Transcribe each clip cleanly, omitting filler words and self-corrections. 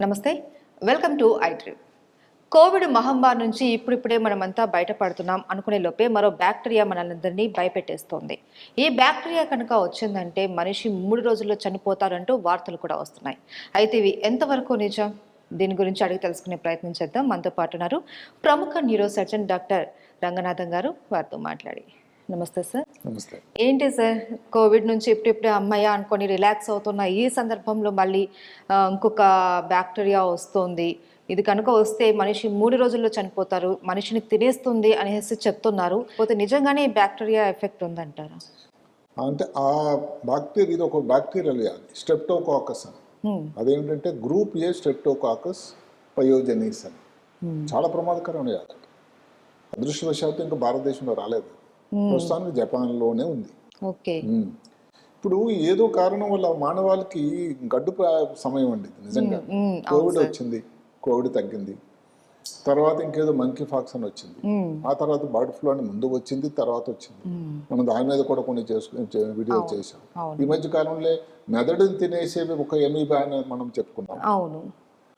నమస్తే, welcome to iDream. Covid మహమ్మారి నుంచి ఇప్పుడిప్పుడే మనమంతా బయటపడుతున్నాం అనుకునే లోపే మరో బ్యాక్టీరియా మనందరినీ భయపెట్టేస్తోంది. ఈ బ్యాక్టీరియా కనుక వచ్చిందంటే మనిషి 3 రోజుల్లో చనిపోతారంటూ వార్తలు కూడా వస్తున్నాయి. అయితే ఇవి ఎంతవరకు నిజం? దీని గురించి అడిగి తెలుసుకునే ప్రయత్నం చేద్దాం. మనతో పాటు ఉన్నారు ప్రముఖ న్యూరో సర్జన్ డాక్టర్ రంగనాథన్ గారు. వారితో మాట్లాడి. నమస్తే సార్. నమస్తే. ఏంటి సార్, కోవిడ్ నుంచి ఇప్పుడిప్పుడే అమ్మయ్య అనుకొని రిలాక్స్ అవుతున్న ఈ సందర్భంలో మళ్ళీ ఇంకొక బ్యాక్టీరియా వస్తుంది, ఇది కనుక వస్తే మనిషి 3 రోజుల్లో చనిపోతారు, మనిషిని తినేస్తుంది అనేసి చెప్తున్నారు. పోతే నిజంగానే ఈ బ్యాక్టీరియా ఎఫెక్ట్ ఉందంటారా? అంటే ఆ బ్యాక్టీరియా, ఇది ఒక బ్యాక్టీరియల్ వ్యాధి, స్ట్రెప్టోకాకస్ అని. అదేంటంటే గ్రూప్ ఏ స్ట్రెప్టోకాకస్ పయోజెనిస్ అని. చాలా ప్రమాదకరమైన వ్యాధి. అదృష్టవశాత్తు ఇంకా భారతదేశంలో రాలేదు, ప్రస్తుతానికి జపాన్లోనే ఉంది. ఇప్పుడు ఏదో కారణం వల్ల మానవాళికి గడ్డు సమయం అండి నిజంగా. కోవిడ్ వచ్చింది, కోవిడ్ తగ్గింది, తర్వాత ఇంకేదో మంకీ ఫాక్స్ అని వచ్చింది, ఆ తర్వాత బర్డ్ ఫ్లూ అని ముందు వచ్చింది, తర్వాత వచ్చింది. మనం దాని మీద కూడా కొన్ని వీడియో చేసాం. ఈ మధ్య కాలంలో మెదడుని తినేసేవి ఒక ఎమీబా అని మనం చెప్పుకున్నాం.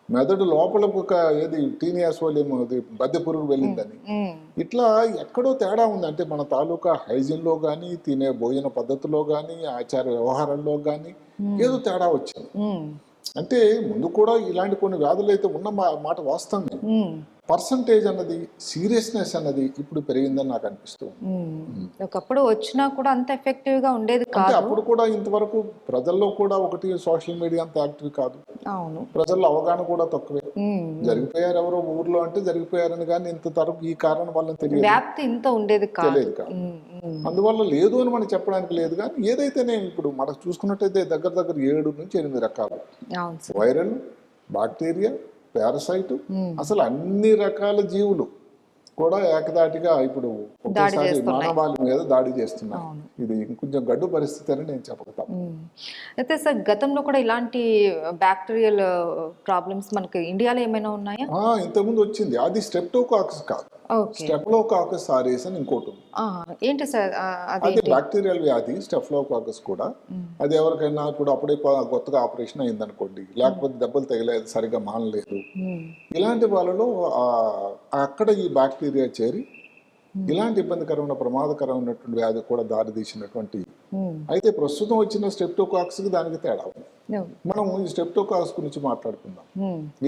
మెదడు లోపల ఒక ఏది టీనియాసోలియం బద్దె పురుగు వెళ్ళిందని. ఇట్లా ఎక్కడో తేడా ఉంది. అంటే మన తాలూకా హైజీన్లో కానీ, తినే భోజన పద్ధతిలో కానీ, ఆచార వ్యవహారంలో కానీ ఏదో తేడా వచ్చింది. అంటే ముందు కూడా ఇలాంటి కొన్ని వ్యాధులు అయితే ఉన్న మాట వాస్తవం. పర్సంటేజ్ అన్నది, సీరియస్నెస్ అన్నది ఇప్పుడు పెరిగిందని నాకు అనిపిస్తుంది. ఒకప్పుడు వచ్చినా కూడా అంత ఎఫెక్టివ్ గా ఉండేది కాదు. అంటే అప్పుడు కూడా ఇంతవరకు ప్రజల్లో కూడా ఒకటి సోషల్ మీడియా అంత యాక్టివ్ కాదు. అవును, ప్రజల్లో అవగాహన కూడా తక్కువే. జరిగిపోయారు ఎవరో ఊర్లో అంటే జరిగిపోయారని, కానీ ఇంత తరకు ఈ కారణం వల్ల తెలియదు, వ్యాప్తి ఇంత ఉండేది తెలియదు కాదు. అందువల్ల లేదు అని మనం చెప్పడానికి లేదు. కానీ ఏదైతే నేను ఇప్పుడు మనకు చూసుకున్నట్టయితే దగ్గర 7 నుంచి 8 రకాలు వైరల్, బ్యాక్టీరియా, పారాసైట్, అసలు అన్ని రకాల జీవులు కూడా ఏకదాటిగా ఇప్పుడు ఒకసారి మానవాళి మీద దాడి చేస్తున్నాయి. ఇది కొంచెం గడ్డు పరిస్థితి అని నేను చెప్పగలుగుతాను. అయితే సార్, గతంలో కూడా ఇలాంటి బ్యాక్టీరియల్ ప్రాబ్లమ్స్ మనకి ఇండియాలో ఏమైనా ఉన్నాయా? ఇంతకుముందు వచ్చింది, అది స్ట్రెప్టోకాకస్ కాదు, స్టెఫ్లోకాకస్ ఆరియస్ అని ఇంకోటి ఉంది. ఏంటి సార్ అది బ్యాక్టీరియల్ వ్యాధి, స్టెఫ్లోకాకస్ కూడా. అది ఎవరికైనా ఇప్పుడు అప్పుడే కొత్తగా ఆపరేషన్ అయింది అనుకోండి, లేకపోతే దెబ్బలు తగిలేదు, సరిగ్గా మానలేదు, ఇలాంటి వాళ్ళలో అక్కడ ఈ బ్యాక్టీరియా చేరి ఇలాంటి ఇబ్బందికరమైన ప్రమాదకరమైనటువంటి వ్యాధి కూడా దారి తీసినటువంటి. అయితే ప్రస్తుతం వచ్చిన స్ట్రెప్టోకాకస్ కి దానికి తేడా ఉంది. మనం ఈ స్ట్రెప్టోకాకస్ గురించి మాట్లాడుకుందాం.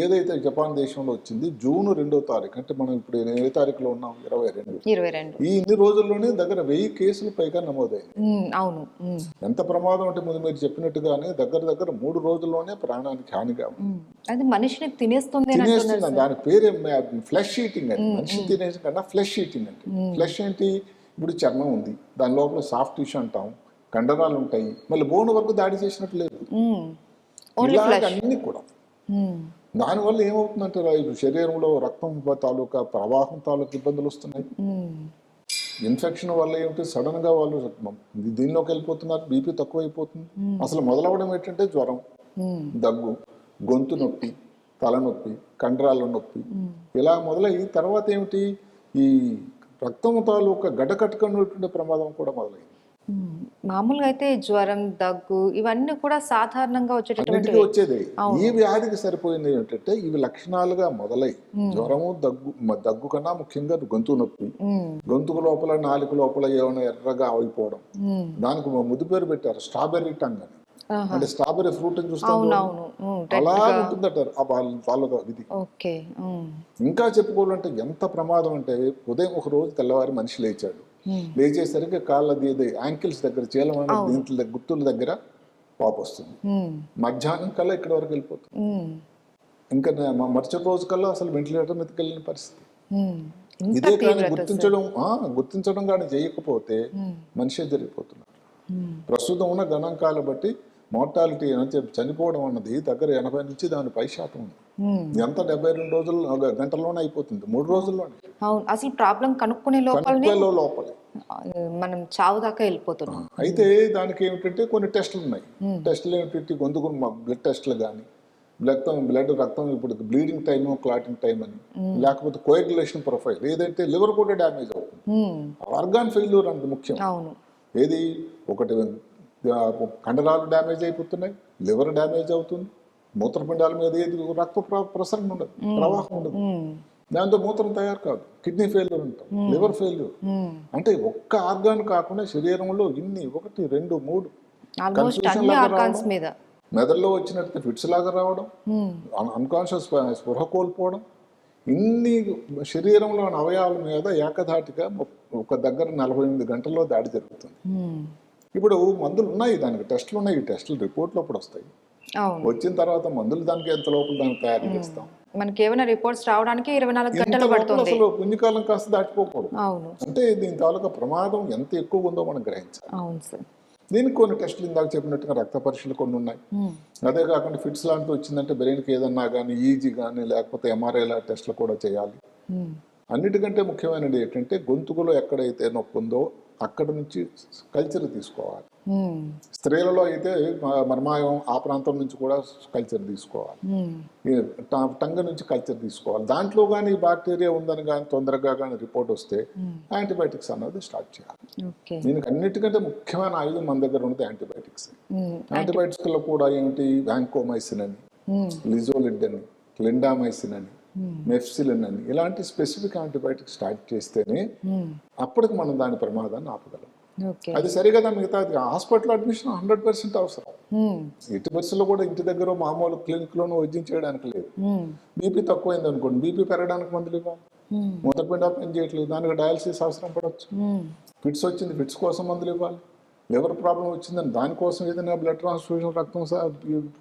ఏదైతే జపాన్ దేశంలో వచ్చింది జూన్ 2వ తారీఖు, అంటే మనం ఇప్పుడు ఏ తారీఖులో ఉన్నాం, 22. ఈ ఇన్ని రోజుల్లోనే దగ్గర 1000 కేసులు పైగా నమోదయ్యాయి. ఎంత ప్రమాదం అంటే ముందు మీరు చెప్పినట్టుగానే దగ్గర 3 రోజుల్లోనే ప్రాణానికి హానిగా అది మనిషిని తినేస్తుంది. దాని పేరే ఫ్లెష్ ఈటింగ్ అని. మనిషి తినేసి కన్నా ఫ్లెష్ ఈటింగ్ అంటే. ఫ్లెష్ ఏంటి? ఇప్పుడు చర్మం ఉంది, దాని లోపల సాఫ్ట్ టిష్యూ అంటాం, కండరాలు ఉంటాయి, మళ్ళీ బోన్ వరకు దాడి చేసినట్టు లేదు. అన్ని కూడా దానివల్ల ఏమవుతుందంటే శరీరంలో రక్తం తాలూకా ప్రవాహం తాలూకా ఇబ్బందులు వస్తున్నాయి. ఇన్ఫెక్షన్ వల్ల ఏమిటి, సడన్ గా వాళ్ళు దీనిలోకి వెళ్ళిపోతున్నారు, బీపీ తక్కువ అయిపోతుంది. అసలు మొదలవడం ఏంటంటే జ్వరం, దగ్గు, గొంతు నొప్పి, తలనొప్పి, కండరాల నొప్పి, ఇలా మొదలయ్యి తర్వాత ఏమిటి, ఈ రక్తం తాలూకా గడ్డ కట్టుకున్నటువంటి ప్రమాదం కూడా మొదలైంది. మామూలుగా అయితే జ్వరం, దగ్గు ఇవన్నీ కూడా సాధారణంగా వచ్చేది. ఈ వ్యాధికి సరిపోయింది ఏంటంటే ఇవి లక్షణాలుగా మొదలై జ్వరము, దగ్గు కన్నా ముఖ్యంగా గొంతు నొప్పి, గొంతుకు లోపల, నాలుగు లోపల ఏమైనా ఎర్రగా అయిపోవడం, దానికి ముద్దు పేరు పెట్టారు స్ట్రాబెర్రీ టంగ్ అని. అంటే స్ట్రాబెర్రీ ఫ్రూట్ అని చూస్తాం, అలా ఉంటుందటారు వాళ్ళ విధి. ఇంకా చెప్పుకోవాలంటే ఎంత ప్రమాదం అంటే, ఉదయం ఒక రోజు తెల్లవారి మనిషి లేచేసరికి కాళ్ళ యాంకిల్స్ దగ్గర, చీలమైన దీంట్లో గుర్తుల దగ్గర వాపు వస్తుంది. మధ్యాహ్నం కల్లా ఇక్కడ వరకు వెళ్ళిపోతుంది. ఇంకా మరుసటి రోజు కల్లా అసలు వెంటిలేటర్ మీదకి వెళ్ళిన పరిస్థితి. ఇదే కానీ గుర్తించడం కానీ చేయకపోతే మనిషి జరిగిపోతున్నారు. ప్రస్తుతం ఉన్న గణాంకాలు బట్టి మోర్టాలిటీ అని చనిపోవడం అన్నది దగ్గర 80 నుంచి దాని పైశాతం ఉంది. ఎంత 72 గంటల్లోనే అయిపోతుంది, 3 రోజుల్లోనే. అసలు ప్రాబ్లం కనుక్కునే లోపలే మనం చావు దాకా వెళ్ళిపోతున్నాం. అయితే దానికి ఏమిటంటే కొన్ని టెస్టులు ఉన్నాయి. టెస్టులు ఏమిటంటే గొంతుకు బ్లడ్ టెస్టులు కానీ, రక్తం ఇప్పుడు బ్లీడింగ్ టైమ్, క్లాటింగ్ టైం అని, లేకపోతే కోయాగులేషన్ ప్రొఫైల్, ఏదైతే లివర్ కూడా డ్యామేజ్ అవుతుంది, ఆర్గాన్ ఫెయిల్యూర్ అంటే ముఖ్యం. ఏది ఒకటి కండరాలు డ్యామేజ్ అయిపోతున్నాయి, లివర్ డ్యామేజ్ అవుతుంది, మూత్రపిండాల మీద ఏది రక్త ప్రసరణ ఉండదు, ప్రవాహం ఉండదు. దాంతో మూత్రం తయారు కాదు, కిడ్నీ ఫెయిల్యూర్ ఉంటాం, లివర్ ఫెయిల్యూర్. అంటే ఒక్క ఆర్గాన్ కాకుండా శరీరంలో ఇన్ని 1, 2, 3 ఆల్మోస్ట్ అన్ని ఆర్గాన్స్ మీద మెదడులో వచ్చినట్టు ఫిట్స్ లాగా రావడం, అన్కాన్షియస్ స్పృహ కోల్పోవడం, ఇన్ని శరీరంలోని అవయవాల మీద ఏకధాటిగా ఒక దగ్గర 48 గంటల్లో దాడి జరుగుతుంది. ఇప్పుడు మందులు ఉన్నాయి, దానికి టెస్టులు ఉన్నాయి, ఈ టెస్టులు రిపోర్ట్లు అప్పుడు వస్తాయి. వచ్చిన తర్వాత మందులు దానికి ఎంత లోపల దాన్ని తయారు చేస్తాం. మనకి ఏమైనా రిపోర్ట్స్ రావడానికి 24 గంటలు పడుతుంది. అసలు పుణ్యకాలం కాస్త దాటిపోకూడదు. అంటే దీని తాలూకా ప్రమాదం ఎంత ఎక్కువ ఉందో మనం గ్రహించాలి. అవును సార్. దీనికి కొన్ని టెస్టులు ఇందాక చెప్పినట్టుగా రక్త పరీక్షలు కొన్ని ఉన్నాయి. అదే కాకుండా ఫిట్స్ లాంటివి వచ్చిందంటే బ్రెయిన్కి ఏదన్నా కానీ ఈజీ కానీ లేకపోతే ఎంఆర్ఐ లా టెస్టులు కూడా చేయాలి. అన్నిటికంటే ముఖ్యమైనది ఏంటంటే గొంతుకులో ఎక్కడైతే నొప్పి ఉందో అక్కడ నుంచి కల్చర్ తీసుకోవాలి. స్త్రీలలో అయితే మర్మాయం ఆ ప్రాంతం నుంచి కూడా కల్చర్ తీసుకోవాలి, టంగ్ నుంచి కల్చర్ తీసుకోవాలి. దాంట్లో కానీ బ్యాక్టీరియా ఉందని కానీ తొందరగా కానీ రిపోర్ట్ వస్తే యాంటీబయాటిక్స్ అన్నది స్టార్ట్ చేయాలి. దీనికి అన్నిటికంటే ముఖ్యమైన ఆయుధం మన దగ్గర ఉన్నది యాంటీబయాటిక్స్. యాంటీబయాటిక్స్ లో కూడా ఏమిటి, వ్యాంకోమైసిన్ అని, లిజోలిడ్ అని, క్లిండామైసిన్ అని, మెఫ్సిలిన్ అని ఇలాంటి స్పెసిఫిక్ యాంటీబయాటిక్స్ స్టార్ట్ చేస్తేనే అప్పటికి మనం దాని ప్రమాదాన్ని ఆపగలం. అది సరిగా మిగతా హాస్పిటల్ అడ్మిషన్ 100% అవసరం. 80% కూడా ఇంటి దగ్గర మామూలు క్లినిక్ లోనూ వైద్యం చేయడానికి లేదు. బీపీ తక్కువైంది అనుకోండి, బీపీ పెరగడానికి మందులు ఇవ్వాలి. మూత్రపిండాలు పని చేయట్లేదు, దానికి డయాలసిస్ అవసరం పడవచ్చు. ఫిట్స్ వచ్చింది, ఫిట్స్ కోసం మందులు ఇవ్వాలి. లివర్ ప్రాబ్లం వచ్చిందని దానికోసం ఏదైనా బ్లడ్ ట్రాన్స్ఫ్యూజన్, రక్తం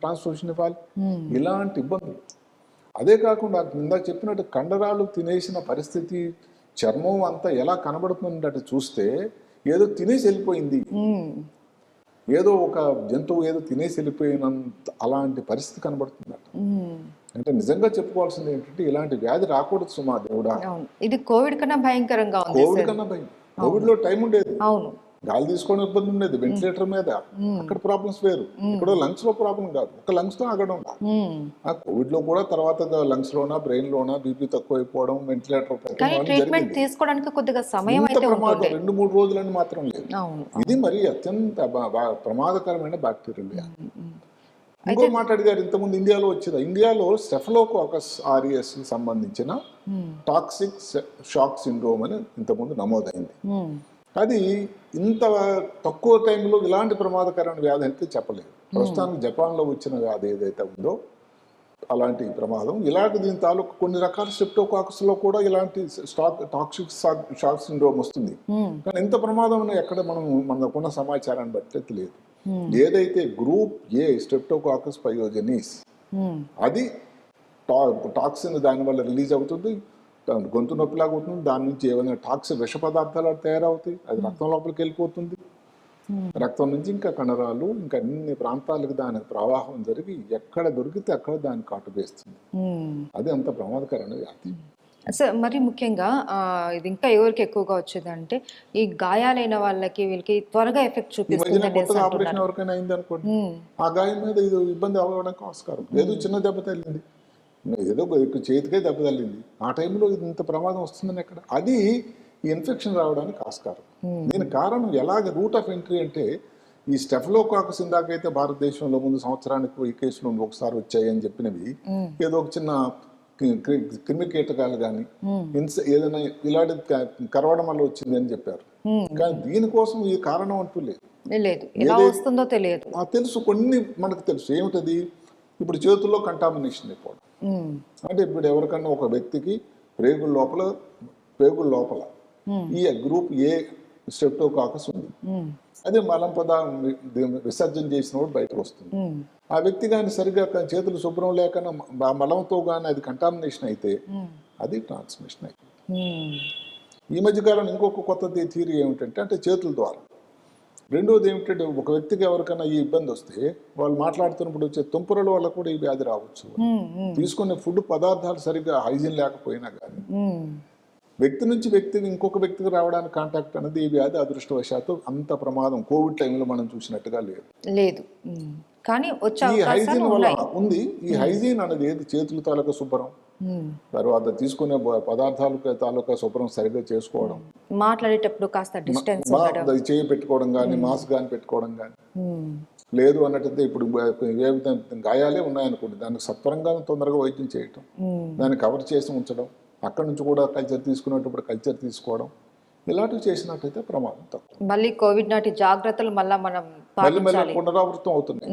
ట్రాన్స్ఫ్యూజన్ ఇవ్వాలి. ఇలాంటి ఇబ్బందులు. అదే కాకుండా ఇందాక చెప్పినట్టు కండరాలు తినేసిన పరిస్థితి, చర్మం అంతా ఎలా కనబడుతుందంటే చూస్తే ఏదో తినేసి వెళ్ళిపోయింది, ఏదో ఒక జంతువు ఏదో తినేసి వెళ్ళిపోయినంత అలాంటి పరిస్థితి కనబడుతుందట. అంటే నిజంగా చెప్పుకోవాల్సింది ఏంటంటే ఇలాంటి వ్యాధి రాకూడదు సుమా దేవుడా. ఇది కోవిడ్ కన్నా భయంకరంగా ఉంది. కోవిడ్ కన్నా భయం. కోవిడ్ లో టైం ఉండేది, గాలి తీసుకోవడం ఇబ్బంది ఉండేది, వెంటిలేటర్ మీద, అక్కడ ప్రాబ్లమ్స్ వేరు. ఇక్కడ లంగ్స్ లో ప్రాబ్లం కాదు, ఒక లంగ్స్ లో ఆగడం. ఆ కోవిడ్ లో కూడా తర్వాత లంగ్స్ లోనా బ్రెయిన్ లోనా బీపీ తక్కువ అయిపోవడం, వెంటిలేటర్ తీసుకోవడానికి కొద్దిగా సమయం, 2-3 రోజులని మాత్రం లేదు. ఇది మరి అత్యంత ప్రమాదకరమైన బ్యాక్టీరియా. ఇంకో మాట్లాడిగారు ఇంతకుముందు ఇండియాలో వచ్చింది. ఇండియాలో స్టెఫలోకోకస్ ఆరియస్ సంబంధించిన టాక్సిక్ షాక్ సిండ్రోమ్ అని ఇంతకుముందు నమోదైంది. అది ఇంత తక్కువ టైంలో ఇలాంటి ప్రమాదకరమైన వ్యాధి అయితే చెప్పలేదు. ప్రస్తుతానికి జపాన్లో వచ్చిన వ్యాధి ఏదైతే ఉందో అలాంటి ప్రమాదం. ఇలాంటి దీని తాలూకు కొన్ని రకాల స్ట్రెప్టోకాకస్లో కూడా ఇలాంటి టాక్సిక్ షాక్ సిండ్రోమ్ వస్తుంది. కానీ ఇంత ప్రమాదం ఎక్కడ మనకున్న సమాచారాన్ని బట్టి తెలియదు. ఏదైతే గ్రూప్ ఏ స్ట్రెప్టోకాకస్ పయోజెనిస్ అది టాక్సిన్ దానివల్ల రిలీజ్ అవుతుంది, గొంతు నొప్పిలాగా అవుతుంది. దాని నుంచి ఏమైనా టాక్సిక్ విష పదార్థాలు తయారవుతాయి, అది రక్తం లోపలికి వెళ్ళిపోతుంది. రక్తం నుంచి ఇంకా కండరాలు ఇంకా అన్ని ప్రాంతాలకు దానికి ప్రవాహం జరిగి ఎక్కడ దొరికితే అక్కడ దాన్ని కాటు వేస్తుంది. అది అంత ప్రమాదకరమైన వ్యాధి. సార్ మరి ముఖ్యంగా ఇది ఇంకా ఎవరికి ఎక్కువగా వచ్చేదంటే ఈ గాయాలైన వాళ్ళకి వీళ్ళకి త్వరగా ఎఫెక్ట్ చూపిస్తుంది. ఆపరేషన్ ఎవరికైనా అయింది అనుకోండి, ఆ గాయం మీద ఇది ఇబ్బంది అవ్వడానికి ఆస్కారం లేదు. చిన్న దెబ్బ తగిలింది, ఏదో చేతికే దెబ్బ తగిలింది, ఆ టైంలో ఇది ఇంత ప్రమాదం వస్తుందని ఎక్కడ, అది ఇన్ఫెక్షన్ రావడానికి ఆస్కారం. దీనికి కారణం ఎలాగ రూట్ ఆఫ్ ఎంట్రీ అంటే ఈ స్టెఫలోకాకస్ ఇందాకైతే భారతదేశంలో ముందు సంవత్సరానికి ఈ కేసులు ఒకసారి వచ్చాయని చెప్పినవి ఏదో ఒక చిన్న క్రిమి కీటకాలు కానీ ఏదైనా ఇలాంటి కరవడం వల్ల వచ్చింది అని చెప్పారు. కానీ దీనికోసం ఈ కారణం అంటూ లేదు, తెలుసు. కొన్ని మనకు తెలుసు. ఏమిటది? ఇప్పుడు చేతుల్లో కంటామినేషన్ అయిపోవడం. అంటే ఇప్పుడు ఎవరికన్నా ఒక వ్యక్తికి ప్రేగుల లోపల ఈ గ్రూప్ ఏ స్ట్రెప్టోకాకస్ ఉంది, అదే మలం పదార్థం విసర్జన చేసినప్పుడు బయటకు వస్తుంది. ఆ వ్యక్తి కానీ సరిగ్గా చేతులు శుభ్రం లేకుండా మలంతో కానీ అది కంటామినేషన్ అయితే అది ట్రాన్స్మిషన్ అయింది. ఈ మధ్యకాలంలో ఇంకొక కొత్త థియరీ ఏమిటంటే అంటే చేతుల ద్వారా. రెండోది ఏమిటంటే ఒక వ్యక్తికి ఎవరికైనా ఈ ఇబ్బంది వస్తే వాళ్ళు మాట్లాడుతున్నప్పుడు వచ్చే తుంపరల వల్ల కూడా ఈ వ్యాధి రావచ్చు. తీసుకునే ఫుడ్ పదార్థాలు సరిగ్గా హైజీన్ లేకపోయినా కానీ వ్యక్తి నుంచి వ్యక్తికి ఇంకొక వ్యక్తికి రావడానికి కాంటాక్ట్ అనేది ఈ వ్యాధి అదృష్టవశాత్తు అంత ప్రమాదం కోవిడ్ టైంలో మనం చూసినట్టుగా లేదు. కానీ ఈ హైజీన్ వల్ల ఉంది. ఈ హైజీన్ అనేది ఏది చేతుల తాలూకా శుభ్రం, తర్వాత తీసుకునే పదార్థాలు తాలూకా శుభ్రం సరిగ్గా చేసుకోవడం, మాట్లాడేటప్పుడు కాస్త డిస్టెన్స్ చేయి పెట్టుకోవడం కానీ మాస్క్ కానీ పెట్టుకోవడం కానీ లేదు అన్నట్టయితే ఇప్పుడు ఏ గాయాలే ఉన్నాయనుకోండి, దానికి సత్వరంగా తొందరగా వైద్యం చేయటం, దాన్ని కవర్ చేసి ఉంచడం, అక్కడి నుంచి కూడా కల్చర్ తీసుకునేటప్పుడు కల్చర్ తీసుకోవడం, ఇలాంటివి చేసినట్టయితే ప్రమాదం తక్కువ. మళ్ళీ కోవిడ్ నాటి జాగ్రత్తలు మళ్ళీ మనం మళ్ళీ పాటించాలి. పునరావృతం అవుతున్నాయి.